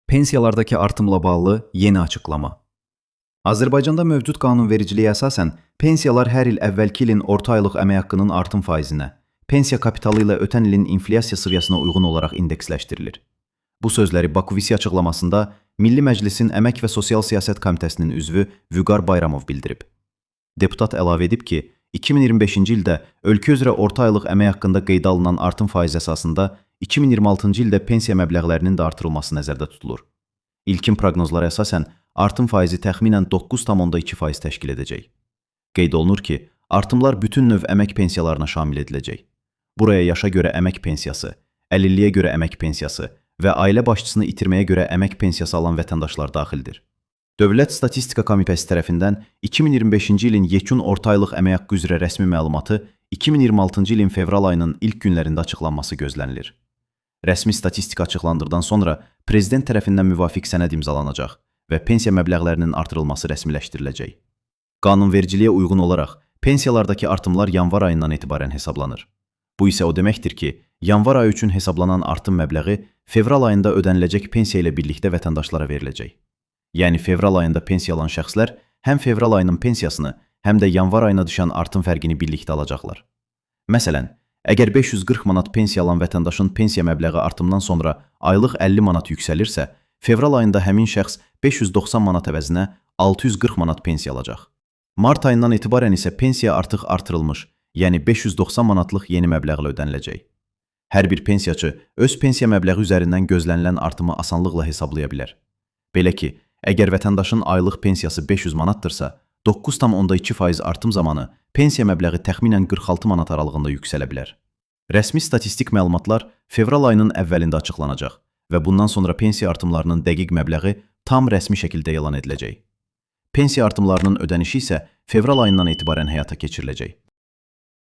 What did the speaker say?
Pensiyalardakı artımla bağlı yeni açıqlama. Azərbaycanda mövcud qanunvericiliyə əsasən pensiyalar hər il əvvəlki ilin orta aylıq əmək haqqının artım faizinə, pensiya kapitalı ilə ötən ilin inflyasiya səviyyəsinə uyğun olaraq indeksləşdirilir. Bu sözləri Bakuvisi açıqlamasında Milli Məclisin Əmək və Sosial Siyasət Komitəsinin üzvü Vüqar Bayramov bildirib. Deputat əlavə edib ki, 2025-ci ildə ölkə üzrə orta aylıq əmək haqqında qeydə alınan artım faiz əsasında 2026-cı ildə pensiya məbləğlərinin də artırılması nəzərdə tutulur. İlkin proqnozlara əsasən artım faizi təxminən 9,2% təşkil edəcək. Qeyd olunur ki, artımlar bütün növ əmək pensiyalarına şamil ediləcək. Buraya yaşa görə əmək pensiyası, əlilliyə görə əmək pensiyası və ailə başçısını itirməyə görə əmək pensiyası alan vətəndaşlar daxildir. Dövlət Statistika Komitəsi tərəfindən 2025-ci ilin yekun orta aylıq əmək haqqı üzrə rəsmi məlumatı 2026-cı ilin fevral ayının ilk günlərində açıqlanması gözlənilir. Rəsmi statistika açıqlandıqdan sonra Prezident tərəfindən müvafiq sənəd imzalanacaq və pensiya məbləğlərinin artırılması rəsmiləşdiriləcək. Qanunvericiliyə uyğun olaraq pensiyalardakı artımlar yanvar ayından etibarən hesablanır. Bu isə o deməkdir ki, yanvar ayı üçün hesablanan artım məbləği fevral ayında ödəniləcək pensiya ilə birlikdə vətəndaşlara veriləcək. Yəni fevral ayında pensiya alan şəxslər həm fevral ayının pensiyasını, həm də yanvar ayına düşən artım fərqini birlikdə alacaqlar. Məsələn, əgər 540 manat pensiya alan vətəndaşın pensiya məbləği artımdan sonra aylıq 50 manat yüksəlirsə, fevral ayında həmin şəxs 590 manat əvəzinə 640 manat pensiya alacaq. Mart ayından etibarən isə pensiya artıq artırılmış, yəni 590 manatlıq yeni məbləğlə ödəniləcək. Hər bir pensiyaçı öz pensiya məbləği üzərindən gözlənilən artımı asanlıqla hesablaya bilər. Belə ki, əgər vətəndaşın aylıq pensiyası 500 manatdırsa, 9,2% artım zamanı pensiya məbləği təxminən 46 manat aralığında yüksələ bilər. Rəsmi statistik məlumatlar fevral ayının əvvəlində açıqlanacaq və bundan sonra pensiya artımlarının dəqiq məbləği tam rəsmi şəkildə elan ediləcək. Pensiya artımlarının ödənişi isə fevral ayından etibarən həyata keçiriləcək.